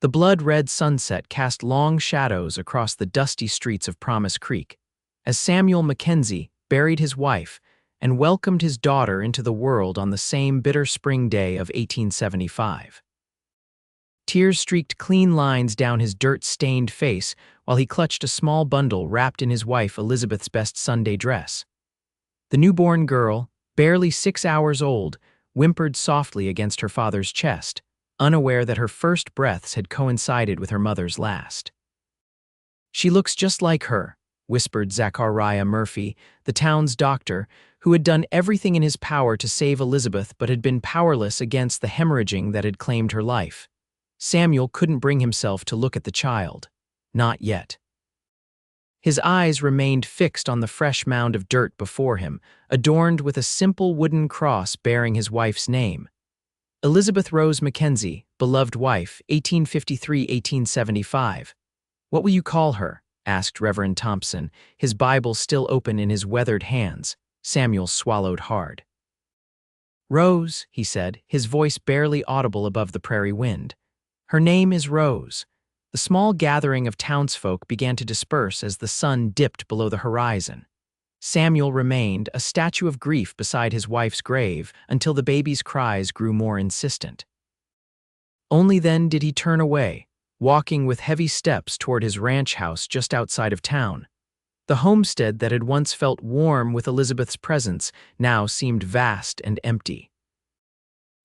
The blood-red sunset cast long shadows across the dusty streets of Promise Creek, as Samuel Mackenzie buried his wife and welcomed his daughter into the world on the same bitter spring day of 1875. Tears streaked clean lines down his dirt-stained face while he clutched a small bundle wrapped in his wife Elizabeth's best Sunday dress. The newborn girl, barely 6 hours old, whimpered softly against her father's chest, unaware that her first breaths had coincided with her mother's last. "She looks just like her," whispered Zachariah Murphy, the town's doctor, who had done everything in his power to save Elizabeth but had been powerless against the hemorrhaging that had claimed her life. Samuel couldn't bring himself to look at the child. Not yet. His eyes remained fixed on the fresh mound of dirt before him, adorned with a simple wooden cross bearing his wife's name. Elizabeth Rose Mackenzie, beloved wife, 1853–1875. "What will you call her?" asked Reverend Thompson, his Bible still open in his weathered hands. Samuel swallowed hard. "Rose," he said, his voice barely audible above the prairie wind. "Her name is Rose." The small gathering of townsfolk began to disperse as the sun dipped below the horizon. Samuel remained, a statue of grief beside his wife's grave, until the baby's cries grew more insistent. Only then did he turn away, walking with heavy steps toward his ranch house just outside of town. The homestead that had once felt warm with Elizabeth's presence now seemed vast and empty.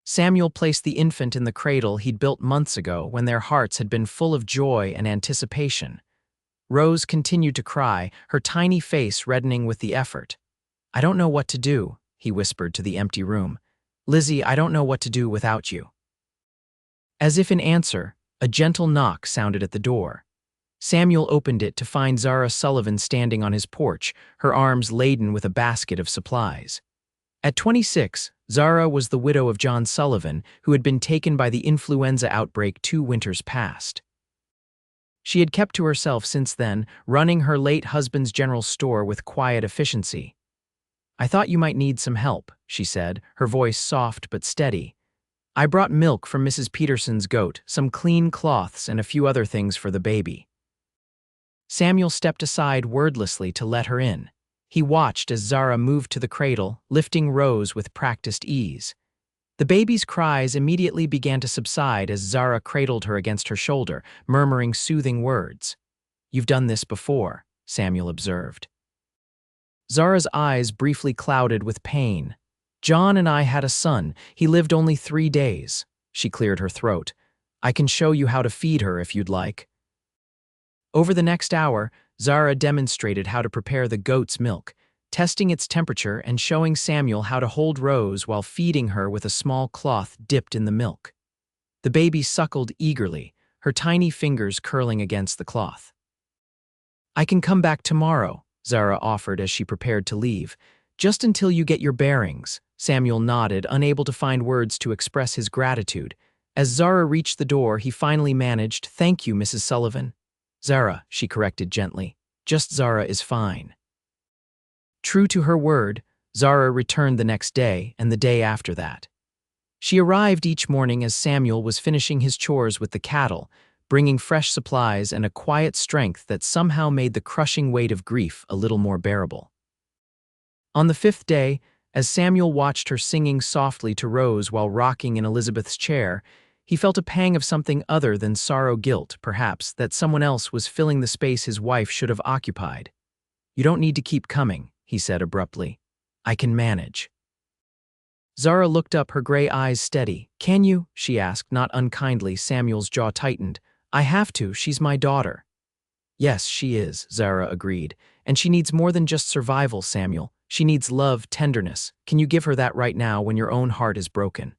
Samuel placed the infant in the cradle he'd built months ago when their hearts had been full of joy and anticipation. Rose continued to cry, her tiny face reddening with the effort. "I don't know what to do," he whispered to the empty room. "Lizzie, I don't know what to do without you." As if in answer, a gentle knock sounded at the door. Samuel opened it to find Zara Sullivan standing on his porch, her arms laden with a basket of supplies. At 26, Zara was the widow of John Sullivan, who had been taken by the influenza outbreak 2 winters past. She had kept to herself since then, running her late husband's general store with quiet efficiency. "I thought you might need some help," she said, her voice soft but steady. "I brought milk from Mrs. Peterson's goat, some clean cloths, and a few other things for the baby." Samuel stepped aside wordlessly to let her in. He watched as Zara moved to the cradle, lifting Rose with practiced ease. The baby's cries immediately began to subside as Zara cradled her against her shoulder, murmuring soothing words. "You've done this before," Samuel observed. Zara's eyes briefly clouded with pain. "John and I had a son. He lived only 3 days." She cleared her throat. "I can show you how to feed her if you'd like." Over the next hour, Zara demonstrated how to prepare the goat's milk, testing its temperature and showing Samuel how to hold Rose while feeding her with a small cloth dipped in the milk. The baby suckled eagerly, her tiny fingers curling against the cloth. "I can come back tomorrow," Zara offered as she prepared to leave. "Just until you get your bearings." Samuel nodded, unable to find words to express his gratitude. As Zara reached the door, he finally managed, "Thank you, Mrs. Sullivan." "Zara," she corrected gently. "Just Zara is fine." True to her word, Zara returned the next day and the day after that. She arrived each morning as Samuel was finishing his chores with the cattle, bringing fresh supplies and a quiet strength that somehow made the crushing weight of grief a little more bearable. On the 5th day, as Samuel watched her singing softly to Rose while rocking in Elizabeth's chair, he felt a pang of something other than sorrow-guilt, perhaps, that someone else was filling the space his wife should have occupied. "You don't need to keep coming," he said abruptly. "I can manage." Zara looked up, her gray eyes steady. "Can you?" she asked, not unkindly. Samuel's jaw tightened. "I have to. She's my daughter." "Yes, she is," Zara agreed. "And she needs more than just survival, Samuel. She needs love, tenderness. Can you give her that right now when your own heart is broken?"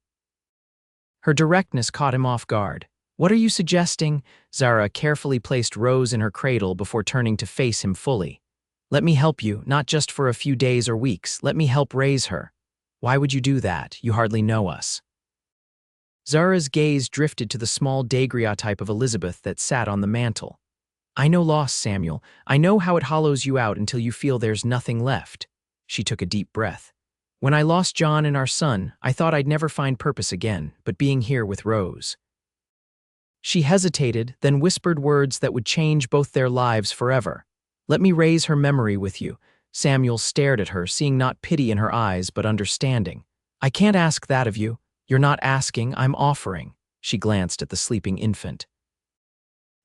Her directness caught him off guard. "What are you suggesting?" Zara carefully placed Rose in her cradle before turning to face him fully. "Let me help you, not just for a few days or weeks. Let me help raise her." "Why would you do that? You hardly know us." Zara's gaze drifted to the small daguerreotype of Elizabeth that sat on the mantel. "I know loss, Samuel. I know how it hollows you out until you feel there's nothing left." She took a deep breath. "When I lost John and our son, I thought I'd never find purpose again, but being here with Rose." She hesitated, then whispered words that would change both their lives forever. "Let me raise her memory with you." Samuel stared at her, seeing not pity in her eyes, but understanding. "I can't ask that of you. You're not asking, I'm offering." She glanced at the sleeping infant.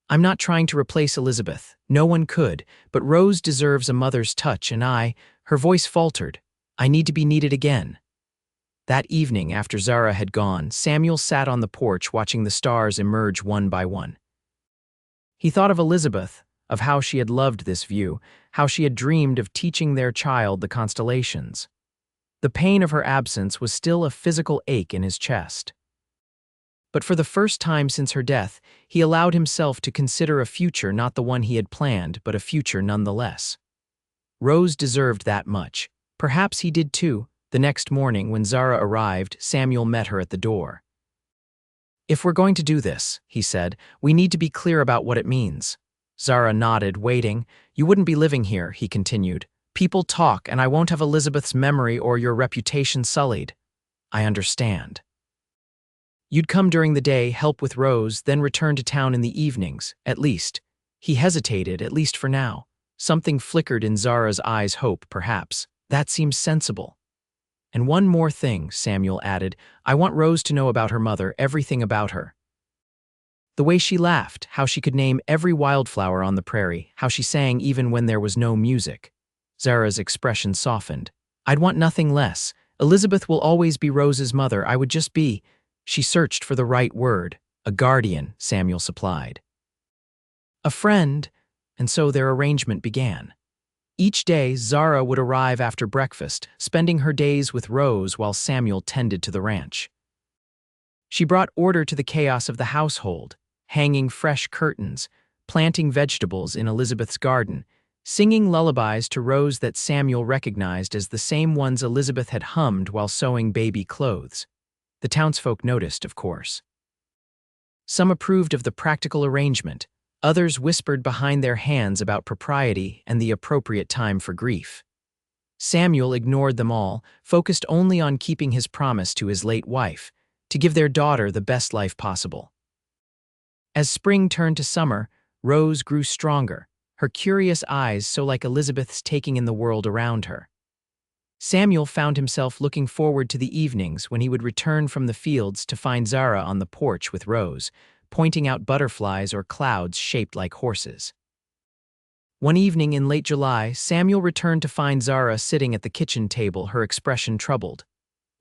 "I'm not trying to replace Elizabeth. No one could, but Rose deserves a mother's touch, and her voice faltered, I need to be needed again." That evening, after Zara had gone, Samuel sat on the porch watching the stars emerge one by one. He thought of Elizabeth, of how she had loved this view, how she had dreamed of teaching their child the constellations. The pain of her absence was still a physical ache in his chest. But for the first time since her death, he allowed himself to consider a future not the one he had planned, but a future nonetheless. Rose deserved that much. Perhaps he did too. The next morning, when Zara arrived, Samuel met her at the door. "If we're going to do this," he said, "we need to be clear about what it means." Zara nodded, waiting. "You wouldn't be living here," he continued. "People talk, and I won't have Elizabeth's memory or your reputation sullied." "I understand." "You'd come during the day, help with Rose, then return to town in the evenings, at least." He hesitated, at least for now. Something flickered in Zara's eyes, hope, perhaps. "That seems sensible." "And one more thing," Samuel added. "I want Rose to know about her mother, everything about her. The way she laughed, how she could name every wildflower on the prairie, how she sang even when there was no music." Zara's expression softened. "I'd want nothing less. Elizabeth will always be Rose's mother. I would just be—" She searched for the right word. "A guardian," Samuel supplied. "A friend," and so their arrangement began. Each day, Zara would arrive after breakfast, spending her days with Rose while Samuel tended to the ranch. She brought order to the chaos of the household, hanging fresh curtains, planting vegetables in Elizabeth's garden, singing lullabies to Rose that Samuel recognized as the same ones Elizabeth had hummed while sewing baby clothes. The townsfolk noticed, of course. Some approved of the practical arrangement. Others whispered behind their hands about propriety and the appropriate time for grief. Samuel ignored them all, focused only on keeping his promise to his late wife, to give their daughter the best life possible. As spring turned to summer, Rose grew stronger, her curious eyes so like Elizabeth's taking in the world around her. Samuel found himself looking forward to the evenings when he would return from the fields to find Zara on the porch with Rose, pointing out butterflies or clouds shaped like horses. One evening in late July, Samuel returned to find Zara sitting at the kitchen table, her expression troubled.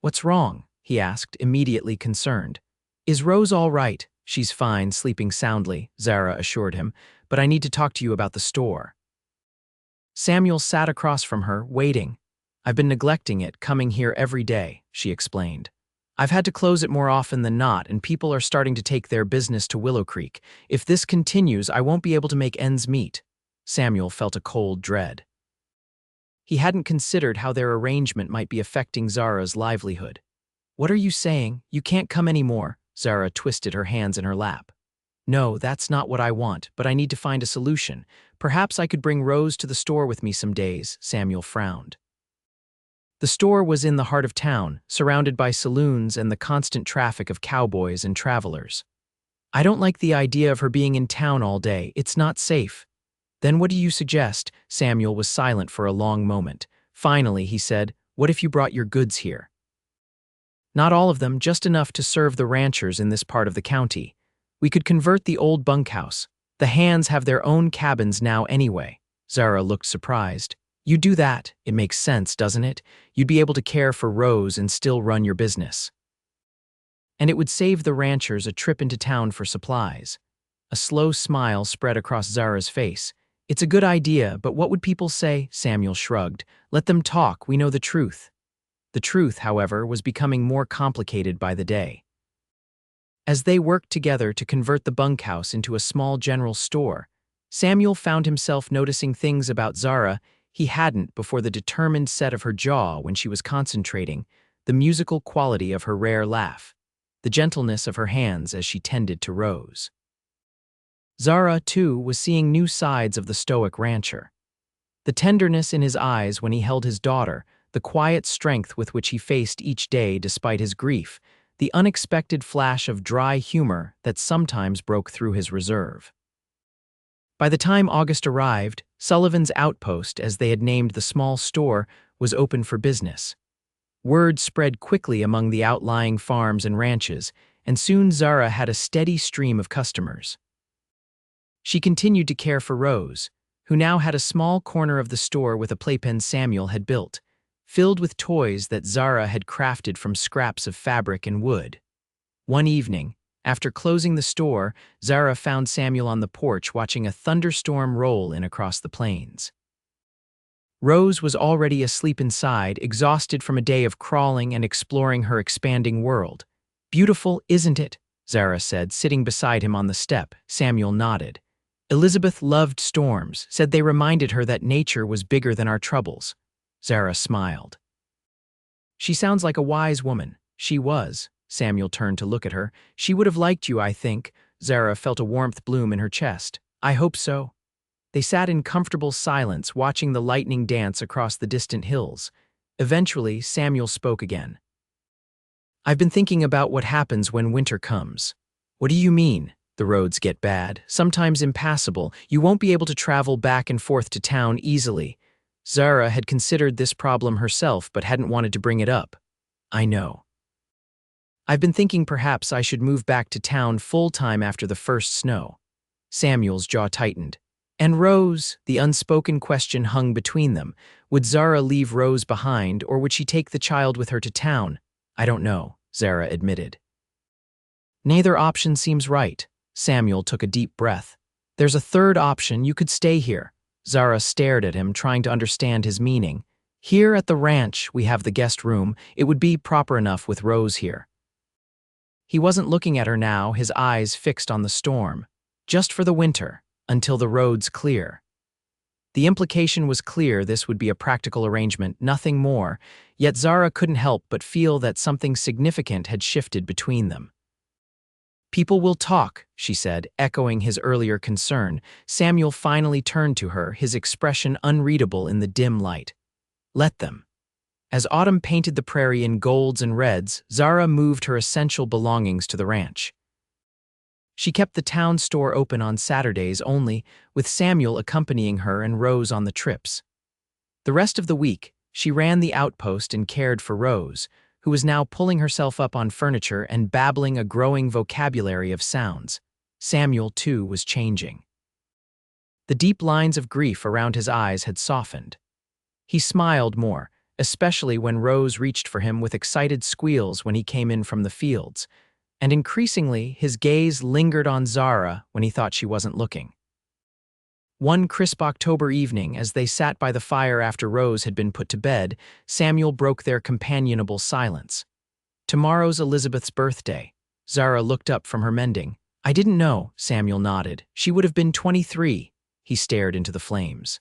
"What's wrong?" he asked, immediately concerned. "Is Rose all right?" "She's fine, sleeping soundly," Zara assured him, "but I need to talk to you about the store." Samuel sat across from her, waiting. "I've been neglecting it, coming here every day," she explained. "I've had to close it more often than not, and people are starting to take their business to Willow Creek. If this continues, I won't be able to make ends meet." Samuel felt a cold dread. He hadn't considered how their arrangement might be affecting Zara's livelihood. "What are you saying? You can't come anymore." Zara twisted her hands in her lap. "No, that's not what I want, but I need to find a solution. Perhaps I could bring Rose to the store with me some days," Samuel frowned. The store was in the heart of town, surrounded by saloons and the constant traffic of cowboys and travelers. "I don't like the idea of her being in town all day. It's not safe." "Then what do you suggest?" Samuel was silent for a long moment. Finally, he said, "What if you brought your goods here?" "Not all of them, just enough to serve the ranchers in this part of the county. We could convert the old bunkhouse. The hands have their own cabins now anyway." Zara looked surprised. "You do that? It makes sense, doesn't it? You'd be able to care for Rose and still run your business. And it would save the ranchers a trip into town for supplies." A slow smile spread across Zara's face. "It's a good idea, but what would people say?" Samuel shrugged. "Let them talk, we know the truth." The truth, however, was becoming more complicated by the day. As they worked together to convert the bunkhouse into a small general store, Samuel found himself noticing things about Zara he hadn't before: the determined set of her jaw when she was concentrating, the musical quality of her rare laugh, the gentleness of her hands as she tended to Rose. Zara, too, was seeing new sides of the stoic rancher. The tenderness in his eyes when he held his daughter, the quiet strength with which he faced each day despite his grief, the unexpected flash of dry humor that sometimes broke through his reserve. By the time August arrived, Sullivan's Outpost, as they had named the small store, was open for business. Word spread quickly among the outlying farms and ranches, and soon Zara had a steady stream of customers. She continued to care for Rose, who now had a small corner of the store with a playpen Samuel had built, filled with toys that Zara had crafted from scraps of fabric and wood. One evening, after closing the store, Zara found Samuel on the porch watching a thunderstorm roll in across the plains. Rose was already asleep inside, exhausted from a day of crawling and exploring her expanding world. "Beautiful, isn't it?" Zara said, sitting beside him on the step. Samuel nodded. "Elizabeth loved storms, said they reminded her that nature was bigger than our troubles." Zara smiled. "She sounds like a wise woman." "She was." Samuel turned to look at her. "She would have liked you, I think." Zara felt a warmth bloom in her chest. "I hope so." They sat in comfortable silence, watching the lightning dance across the distant hills. Eventually, Samuel spoke again. "I've been thinking about what happens when winter comes." "What do you mean?" "The roads get bad, sometimes impassable. You won't be able to travel back and forth to town easily." Zara had considered this problem herself but hadn't wanted to bring it up. "I know. I've been thinking perhaps I should move back to town full-time after the first snow." Samuel's jaw tightened. "And Rose?" The unspoken question hung between them. Would Zara leave Rose behind, or would she take the child with her to town? "I don't know," Zara admitted. "Neither option seems right." Samuel took a deep breath. "There's a third option. You could stay here." Zara stared at him, trying to understand his meaning. "Here at the ranch, we have the guest room. It would be proper enough with Rose here." He wasn't looking at her now, his eyes fixed on the storm. "Just for the winter, until the roads clear." The implication was clear. This would be a practical arrangement, nothing more, yet Zara couldn't help but feel that something significant had shifted between them. "People will talk," she said, echoing his earlier concern. Samuel finally turned to her, his expression unreadable in the dim light. "Let them." As autumn painted the prairie in golds and reds, Zara moved her essential belongings to the ranch. She kept the town store open on Saturdays only, with Samuel accompanying her and Rose on the trips. The rest of the week, she ran the outpost and cared for Rose, who was now pulling herself up on furniture and babbling a growing vocabulary of sounds. Samuel, too, was changing. The deep lines of grief around his eyes had softened. He smiled more, especially when Rose reached for him with excited squeals when he came in from the fields, and increasingly his gaze lingered on Zara when he thought she wasn't looking. One crisp October evening, as they sat by the fire after Rose had been put to bed, Samuel broke their companionable silence. "Tomorrow's Elizabeth's birthday." Zara looked up from her mending. "I didn't know," Samuel nodded. "She would have been 23. He stared into the flames.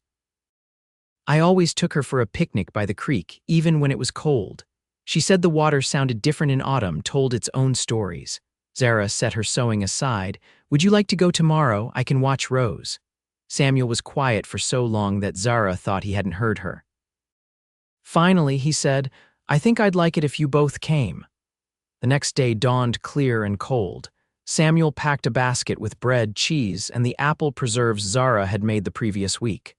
"I always took her for a picnic by the creek, even when it was cold. She said the water sounded different in autumn, told its own stories." Zara set her sewing aside. "Would you like to go tomorrow? I can watch Rose." Samuel was quiet for so long that Zara thought he hadn't heard her. Finally, he said, "I think I'd like it if you both came." The next day dawned clear and cold. Samuel packed a basket with bread, cheese, and the apple preserves Zara had made the previous week.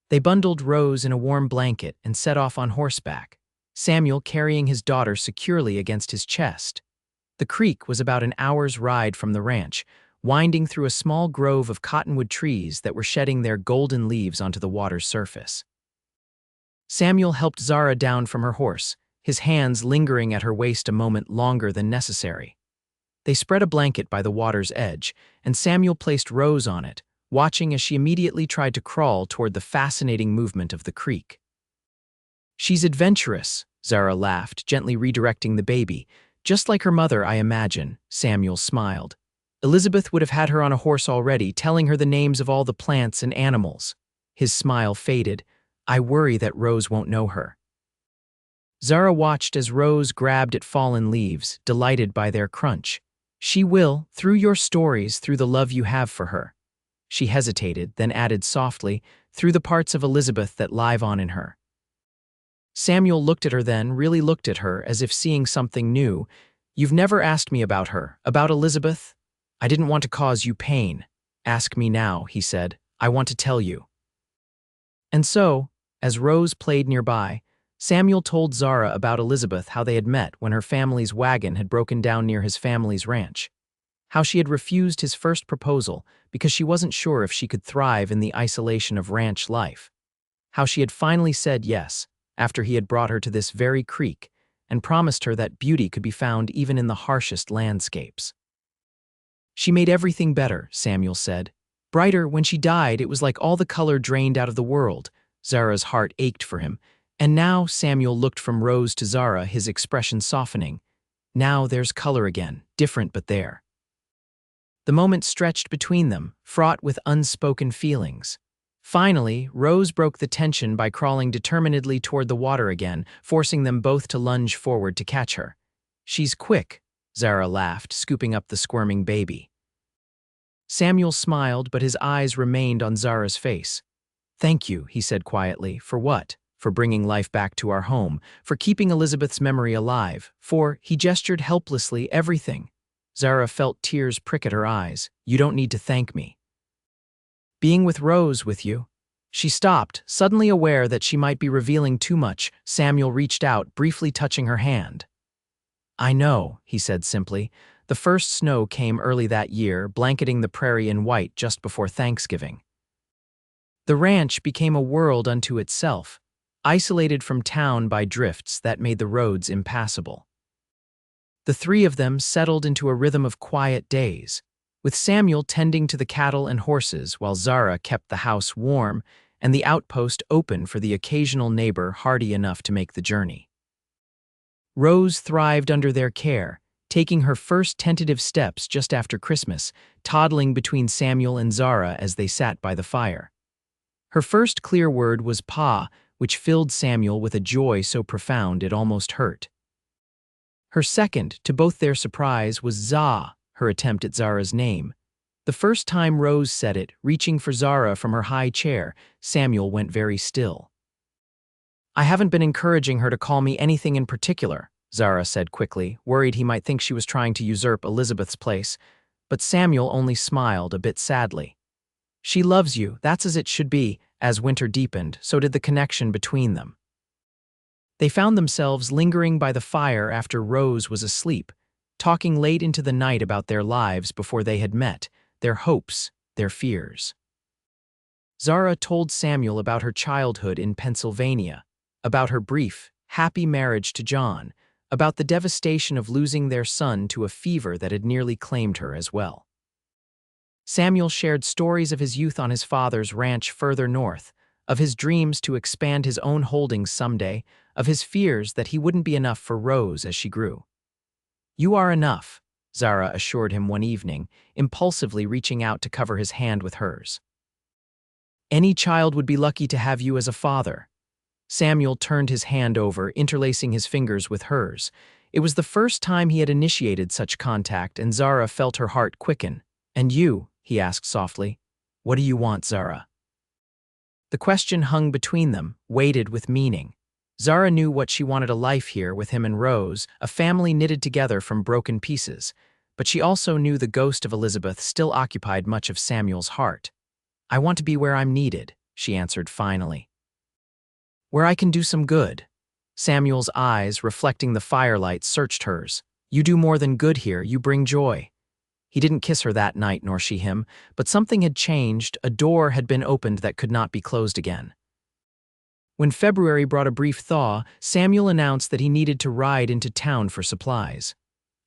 They bundled Rose in a warm blanket and set off on horseback, Samuel carrying his daughter securely against his chest. The creek was about an hour's ride from the ranch, winding through a small grove of cottonwood trees that were shedding their golden leaves onto the water's surface. Samuel helped Zara down from her horse, his hands lingering at her waist a moment longer than necessary. They spread a blanket by the water's edge, and Samuel placed Rose on it, watching as she immediately tried to crawl toward the fascinating movement of the creek. "She's adventurous," Zara laughed, gently redirecting the baby. "Just like her mother, I imagine," Samuel smiled. "Elizabeth would have had her on a horse already, telling her the names of all the plants and animals." His smile faded. "I worry that Rose won't know her." Zara watched as Rose grabbed at fallen leaves, delighted by their crunch. "She will, through your stories, through the love you have for her." She hesitated, then added softly, "through the parts of Elizabeth that live on in her." Samuel looked at her then, really looked at her, as if seeing something new. You've never asked me about her, about Elizabeth? I didn't want to cause you pain. Ask me now, he said. I want to tell you. And so, as Rose played nearby, Samuel told Zara about Elizabeth, how they had met when her family's wagon had broken down near his family's ranch, how she had refused his first proposal because she wasn't sure if she could thrive in the isolation of ranch life, how she had finally said yes after he had brought her to this very creek and promised her that beauty could be found even in the harshest landscapes. She made everything better, Samuel said. Brighter. When she died, it was like all the color drained out of the world. Zara's heart ached for him. And now Samuel looked from Rose to Zara, his expression softening. Now there's color again, different but there. The moment stretched between them, fraught with unspoken feelings. Finally, Rose broke the tension by crawling determinedly toward the water again, forcing them both to lunge forward to catch her. She's quick, Zara laughed, scooping up the squirming baby. Samuel smiled, but his eyes remained on Zara's face. Thank you, he said quietly. For what? For bringing life back to our home, for keeping Elizabeth's memory alive, for, he gestured helplessly, everything. Zara felt tears prick at her eyes. You don't need to thank me. Being with Rose with you. She stopped, suddenly aware that she might be revealing too much. Samuel reached out, briefly touching her hand. I know, he said simply. The first snow came early that year, blanketing the prairie in white just before Thanksgiving. The ranch became a world unto itself, isolated from town by drifts that made the roads impassable. The three of them settled into a rhythm of quiet days, with Samuel tending to the cattle and horses while Zara kept the house warm and the outpost open for the occasional neighbor hardy enough to make the journey. Rose thrived under their care, taking her first tentative steps just after Christmas, toddling between Samuel and Zara as they sat by the fire. Her first clear word was Pa, which filled Samuel with a joy so profound it almost hurt. Her second, to both their surprise, was Za, her attempt at Zara's name. The first time Rose said it, reaching for Zara from her high chair, Samuel went very still. I haven't been encouraging her to call me anything in particular, Zara said quickly, worried he might think she was trying to usurp Elizabeth's place, but Samuel only smiled a bit sadly. She loves you, that's as it should be. As winter deepened, so did the connection between them. They found themselves lingering by the fire after Rose was asleep, talking late into the night about their lives before they had met, their hopes, their fears. Zara told Samuel about her childhood in Pennsylvania, about her brief, happy marriage to John, about the devastation of losing their son to a fever that had nearly claimed her as well. Samuel shared stories of his youth on his father's ranch further north, of his dreams to expand his own holdings someday, of his fears that he wouldn't be enough for Rose as she grew. You are enough, Zara assured him one evening, impulsively reaching out to cover his hand with hers. Any child would be lucky to have you as a father. Samuel turned his hand over, interlacing his fingers with hers. It was the first time he had initiated such contact, and Zara felt her heart quicken. And you? He asked softly. What do you want, Zara? The question hung between them, weighted with meaning. Zara knew what she wanted: a life here with him and Rose, a family knitted together from broken pieces. But she also knew the ghost of Elizabeth still occupied much of Samuel's heart. I want to be where I'm needed, she answered finally. Where I can do some good. Samuel's eyes, reflecting the firelight, searched hers. You do more than good here, you bring joy. He didn't kiss her that night, nor she him, but something had changed. A door had been opened that could not be closed again. When February brought a brief thaw, Samuel announced that he needed to ride into town for supplies.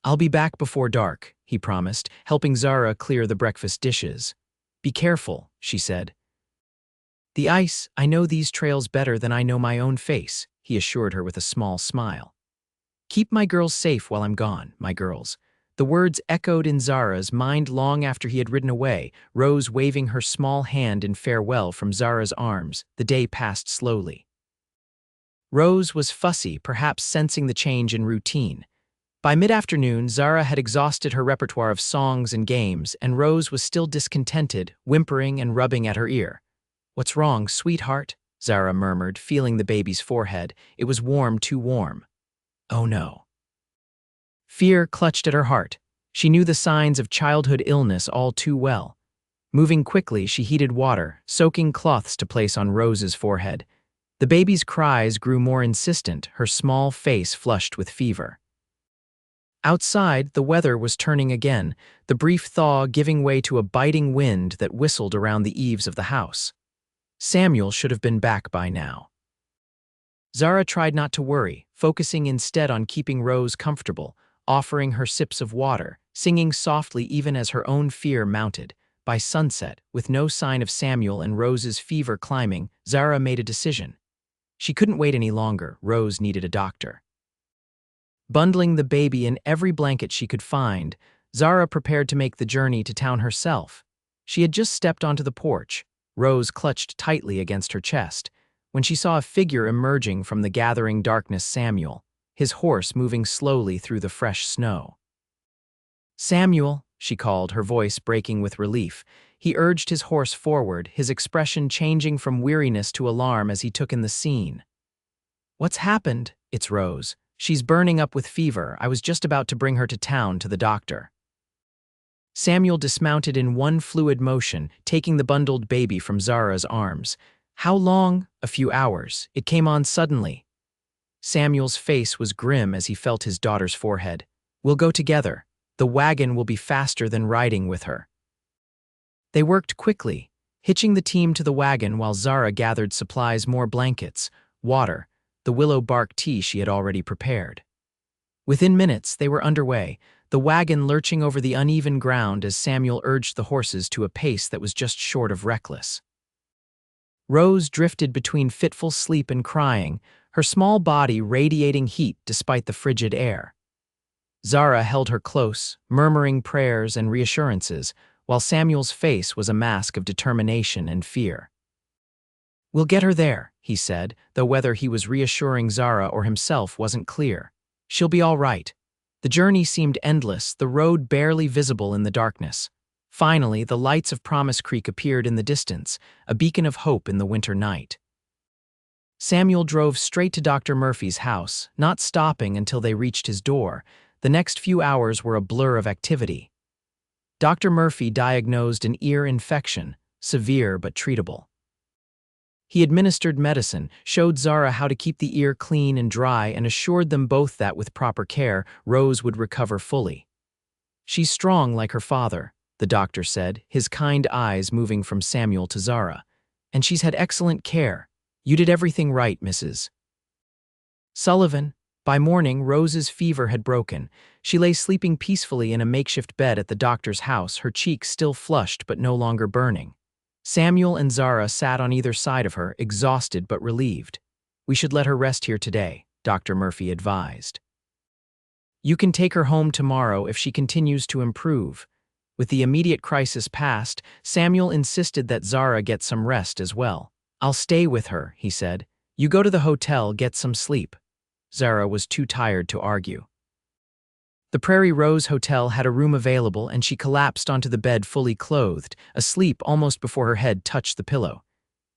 I'll be back before dark, he promised, helping Zara clear the breakfast dishes. Be careful, she said. The ice, I know these trails better than I know my own face, he assured her with a small smile. Keep my girls safe while I'm gone, my girls. The words echoed in Zara's mind long after he had ridden away, Rose waving her small hand in farewell from Zara's arms. The day passed slowly. Rose was fussy, perhaps sensing the change in routine. By mid-afternoon, Zara had exhausted her repertoire of songs and games, and Rose was still discontented, whimpering and rubbing at her ear. What's wrong, sweetheart? Zara murmured, feeling the baby's forehead. It was warm, too warm. Oh no. Fear clutched at her heart. She knew the signs of childhood illness all too well. Moving quickly, she heated water, soaking cloths to place on Rose's forehead. The baby's cries grew more insistent, her small face flushed with fever. Outside, the weather was turning again, the brief thaw giving way to a biting wind that whistled around the eaves of the house. Samuel should have been back by now. Zara tried not to worry, focusing instead on keeping Rose comfortable, offering her sips of water, singing softly even as her own fear mounted. By sunset, with no sign of Samuel and Rose's fever climbing, Zara made a decision. She couldn't wait any longer. Rose needed a doctor. Bundling the baby in every blanket she could find, Zara prepared to make the journey to town herself. She had just stepped onto the porch, Rose clutched tightly against her chest, when she saw a figure emerging from the gathering darkness. Samuel, his horse moving slowly through the fresh snow. "Samuel," she called, her voice breaking with relief. He urged his horse forward, his expression changing from weariness to alarm as he took in the scene. "What's happened?" "It's Rose. She's burning up with fever. I was just about to bring her to town to the doctor." Samuel dismounted in one fluid motion, taking the bundled baby from Zara's arms. "How long?" "A few hours. It came on suddenly." Samuel's face was grim as he felt his daughter's forehead. "We'll go together. The wagon will be faster than riding with her." They worked quickly, hitching the team to the wagon while Zara gathered supplies, more blankets, water, the willow bark tea she had already prepared. Within minutes, they were underway, the wagon lurching over the uneven ground as Samuel urged the horses to a pace that was just short of reckless. Rose drifted between fitful sleep and crying, her small body radiating heat despite the frigid air. Zara held her close, murmuring prayers and reassurances, while Samuel's face was a mask of determination and fear. "We'll get her there," he said, though whether he was reassuring Zara or himself wasn't clear. "She'll be all right." The journey seemed endless, the road barely visible in the darkness. Finally, the lights of Promise Creek appeared in the distance, a beacon of hope in the winter night. Samuel drove straight to Dr. Murphy's house, not stopping until they reached his door. The next few hours were a blur of activity. Dr. Murphy diagnosed an ear infection, severe but treatable. He administered medicine, showed Zara how to keep the ear clean and dry, and assured them both that with proper care, Rose would recover fully. "She's strong like her father," the doctor said, his kind eyes moving from Samuel to Zara. "And she's had excellent care. You did everything right, Mrs. Sullivan." By morning, Rose's fever had broken. She lay sleeping peacefully in a makeshift bed at the doctor's house, her cheeks still flushed but no longer burning. Samuel and Zara sat on either side of her, exhausted but relieved. "We should let her rest here today," Dr. Murphy advised. "You can take her home tomorrow if she continues to improve." With the immediate crisis past, Samuel insisted that Zara get some rest as well. "I'll stay with her," he said. "You go to the hotel, get some sleep." Zara was too tired to argue. The Prairie Rose Hotel had a room available, and she collapsed onto the bed fully clothed, asleep almost before her head touched the pillow.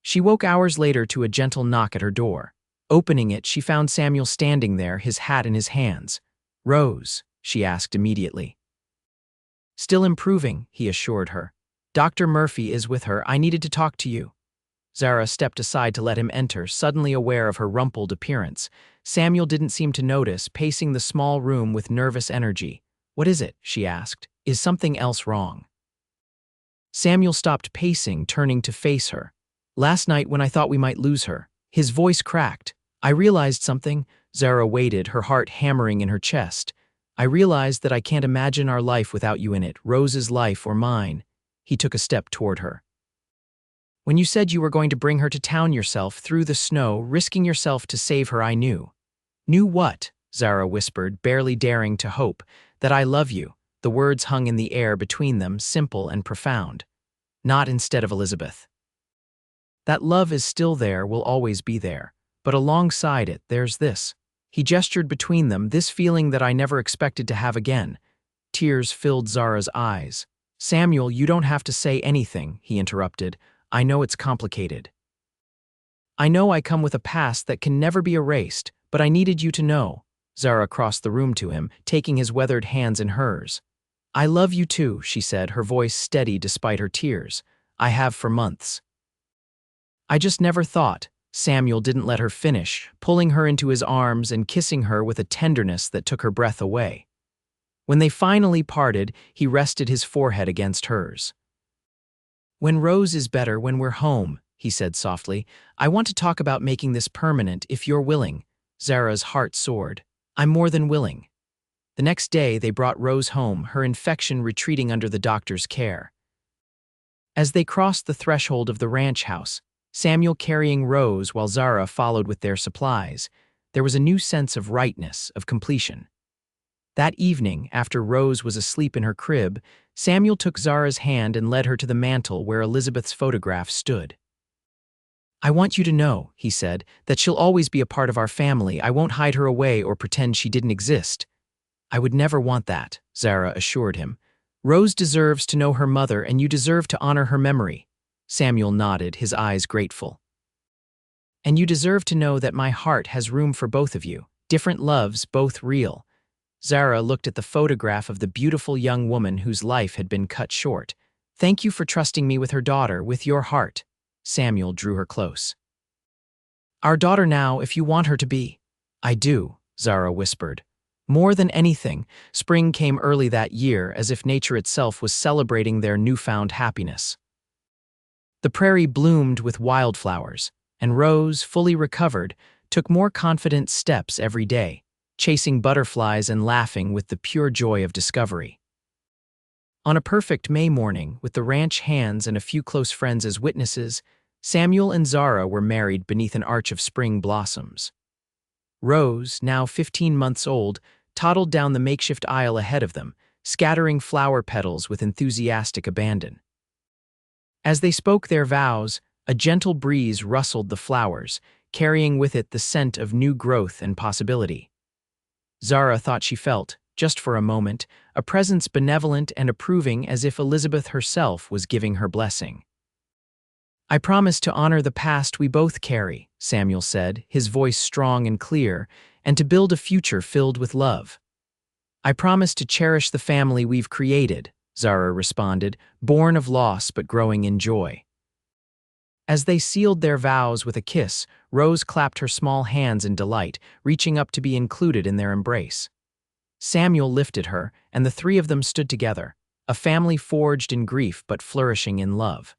She woke hours later to a gentle knock at her door. Opening it, she found Samuel standing there, his hat in his hands. "Rose?" she asked immediately. "Still improving," he assured her. "Dr. Murphy is with her. I needed to talk to you." Zara stepped aside to let him enter, suddenly aware of her rumpled appearance. Samuel didn't seem to notice, pacing the small room with nervous energy. "What is it?" she asked. "Is something else wrong?" Samuel stopped pacing, turning to face her. "Last night when I thought we might lose her." His voice cracked. "I realized something." Zara waited, her heart hammering in her chest. "I realized that I can't imagine our life without you in it, Rose's life or mine." He took a step toward her. "When you said you were going to bring her to town yourself, through the snow, risking yourself to save her, I knew." "Knew what?" Zara whispered, barely daring to hope. "That I love you." The words hung in the air between them, simple and profound. "Not instead of Elizabeth." "That love is still there, will always be there. But alongside it, there's this." He gestured between them, "this feeling that I never expected to have again." Tears filled Zara's eyes. "Samuel, you don't have to say anything," he interrupted. "I know it's complicated. I know I come with a past that can never be erased, but I needed you to know." Zara crossed the room to him, taking his weathered hands in hers. I love you too, she said, her voice steady despite her tears. I have for months. I just never thought. Samuel didn't let her finish, pulling her into his arms and kissing her with a tenderness that took her breath away. When they finally parted, he rested his forehead against hers. When Rose is better, when we're home, he said softly, I want to talk about making this permanent if you're willing. Zara's heart soared. I'm more than willing. The next day, they brought Rose home, her infection retreating under the doctor's care. As they crossed the threshold of the ranch house, Samuel carrying Rose while Zara followed with their supplies, there was a new sense of rightness, of completion. That evening, after Rose was asleep in her crib, Samuel took Zara's hand and led her to the mantel where Elizabeth's photograph stood. I want you to know, he said, that she'll always be a part of our family. I won't hide her away or pretend she didn't exist. I would never want that, Zara assured him. Rose deserves to know her mother, and you deserve to honor her memory. Samuel nodded, his eyes grateful. And you deserve to know that my heart has room for both of you, different loves, both real. Zara looked at the photograph of the beautiful young woman whose life had been cut short. Thank you for trusting me with her daughter, with your heart. Samuel drew her close. Our daughter now, if you want her to be. I do, Zara whispered. More than anything, spring came early that year, as if nature itself was celebrating their newfound happiness. The prairie bloomed with wildflowers, and Rose, fully recovered, took more confident steps every day, chasing butterflies and laughing with the pure joy of discovery. On a perfect May morning, with the ranch hands and a few close friends as witnesses, Samuel and Zara were married beneath an arch of spring blossoms. Rose, now 15 months old, toddled down the makeshift aisle ahead of them, scattering flower petals with enthusiastic abandon. As they spoke their vows, a gentle breeze rustled the flowers, carrying with it the scent of new growth and possibility. Zara thought she felt, just for a moment, a presence benevolent and approving, as if Elizabeth herself was giving her blessing. I promise to honor the past we both carry, Samuel said, his voice strong and clear, and to build a future filled with love. I promise to cherish the family we've created, Zara responded, born of loss but growing in joy. As they sealed their vows with a kiss, Rose clapped her small hands in delight, reaching up to be included in their embrace. Samuel lifted her, and the three of them stood together, a family forged in grief but flourishing in love.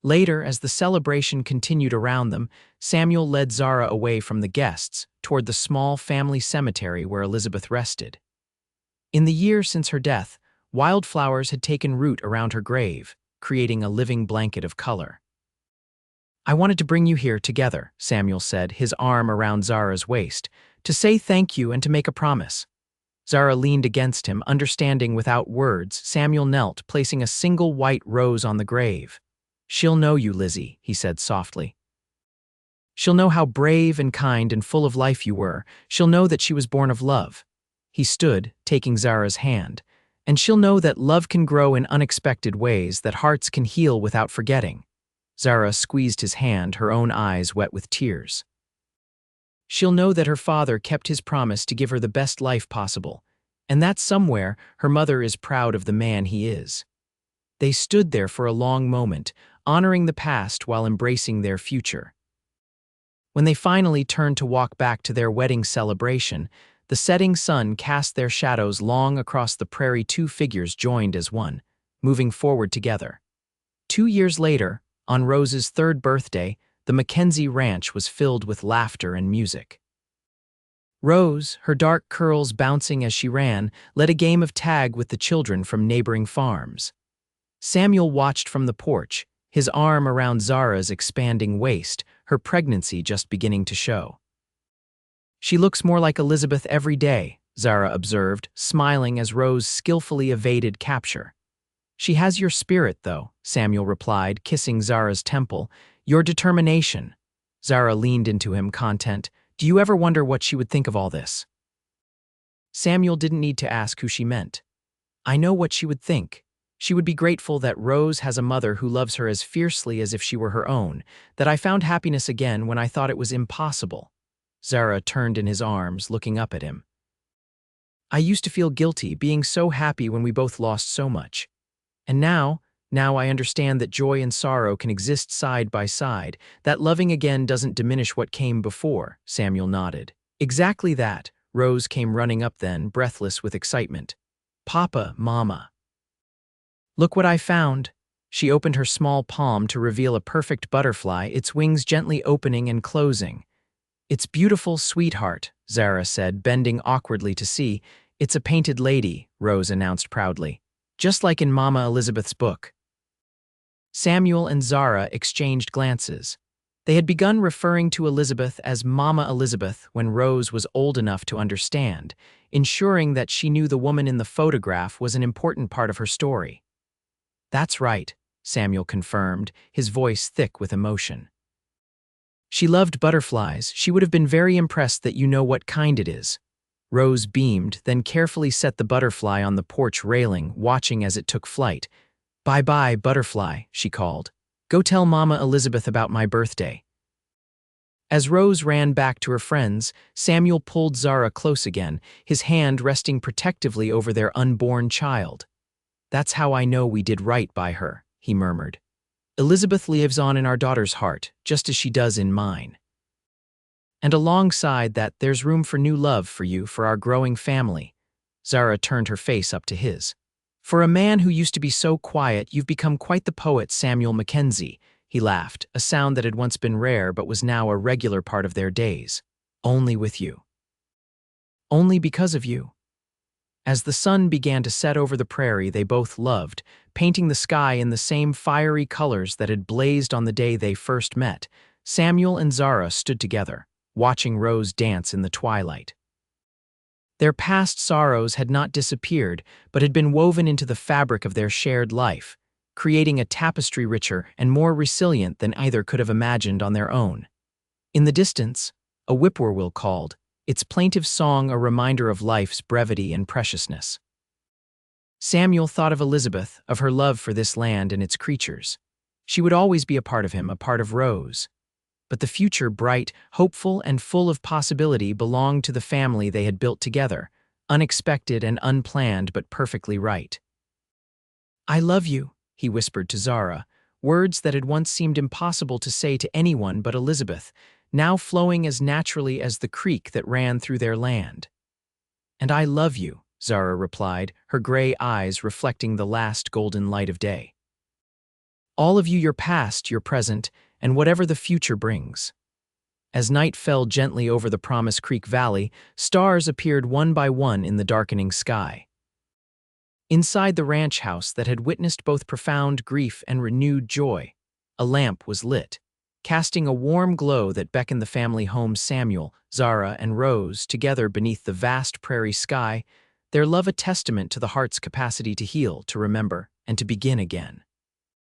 Later, as the celebration continued around them, Samuel led Zara away from the guests, toward the small family cemetery where Elizabeth rested. In the year since her death, wildflowers had taken root around her grave, creating a living blanket of color. I wanted to bring you here together, Samuel said, his arm around Zara's waist, to say thank you and to make a promise. Zara leaned against him, understanding without words. Samuel knelt, placing a single white rose on the grave. She'll know you, Lizzie, he said softly. She'll know how brave and kind and full of life you were. She'll know that she was born of love. He stood, taking Zara's hand. And she'll know that love can grow in unexpected ways, that hearts can heal without forgetting. Zara squeezed his hand, her own eyes wet with tears. She'll know that her father kept his promise to give her the best life possible, and that somewhere her mother is proud of the man he is. They stood there for a long moment, honoring the past while embracing their future. When they finally turned to walk back to their wedding celebration, the setting sun cast their shadows long across the prairie. Two figures joined as one, moving forward together. 2 years later, on Rose's 3rd birthday, the Mackenzie ranch was filled with laughter and music. Rose, her dark curls bouncing as she ran, led a game of tag with the children from neighboring farms. Samuel watched from the porch, his arm around Zara's expanding waist, her pregnancy just beginning to show. She looks more like Elizabeth every day, Zara observed, smiling as Rose skillfully evaded capture. She has your spirit, though, Samuel replied, kissing Zara's temple. Your determination. Zara leaned into him, content. Do you ever wonder what she would think of all this? Samuel didn't need to ask who she meant. I know what she would think. She would be grateful that Rose has a mother who loves her as fiercely as if she were her own, that I found happiness again when I thought it was impossible. Zara turned in his arms, looking up at him. I used to feel guilty, being so happy when we both lost so much. And now I understand that joy and sorrow can exist side by side, that loving again doesn't diminish what came before, Samuel nodded. Exactly that, Rose came running up then, breathless with excitement. Papa, Mama. Look what I found. She opened her small palm to reveal a perfect butterfly, its wings gently opening and closing. It's beautiful, sweetheart, Zara said, bending awkwardly to see. It's a painted lady, Rose announced proudly. Just like in Mama Elizabeth's book. Samuel and Zara exchanged glances. They had begun referring to Elizabeth as Mama Elizabeth when Rose was old enough to understand, ensuring that she knew the woman in the photograph was an important part of her story. That's right, Samuel confirmed, his voice thick with emotion. She loved butterflies. She would have been very impressed that you know what kind it is. Rose beamed, then carefully set the butterfly on the porch railing, watching as it took flight. Bye-bye, butterfly, she called. Go tell Mama Elizabeth about my birthday. As Rose ran back to her friends, Samuel pulled Zara close again, his hand resting protectively over their unborn child. That's how I know we did right by her, he murmured. Elizabeth lives on in our daughter's heart, just as she does in mine. And alongside that, there's room for new love for you, for our growing family. Zara turned her face up to his. For a man who used to be so quiet, you've become quite the poet, Samuel Mackenzie, he laughed, a sound that had once been rare but was now a regular part of their days. Only with you. Only because of you. As the sun began to set over the prairie they both loved, painting the sky in the same fiery colors that had blazed on the day they first met, Samuel and Zara stood together, watching Rose dance in the twilight. Their past sorrows had not disappeared, but had been woven into the fabric of their shared life, creating a tapestry richer and more resilient than either could have imagined on their own. In the distance, a whippoorwill called, its plaintive song a reminder of life's brevity and preciousness. Samuel thought of Elizabeth, of her love for this land and its creatures. She would always be a part of him, a part of Rose. But the future, bright, hopeful, and full of possibility, belonged to the family they had built together, unexpected and unplanned but perfectly right. I love you, he whispered to Zara, words that had once seemed impossible to say to anyone but Elizabeth, now flowing as naturally as the creek that ran through their land. And I love you, Zara replied, her gray eyes reflecting the last golden light of day. All of you, your past, your present, and whatever the future brings. As night fell gently over the Promise Creek Valley, stars appeared one by one in the darkening sky. Inside the ranch house that had witnessed both profound grief and renewed joy, a lamp was lit, casting a warm glow that beckoned the family home. Samuel, Zara, and Rose together beneath the vast prairie sky, their love a testament to the heart's capacity to heal, to remember, and to begin again.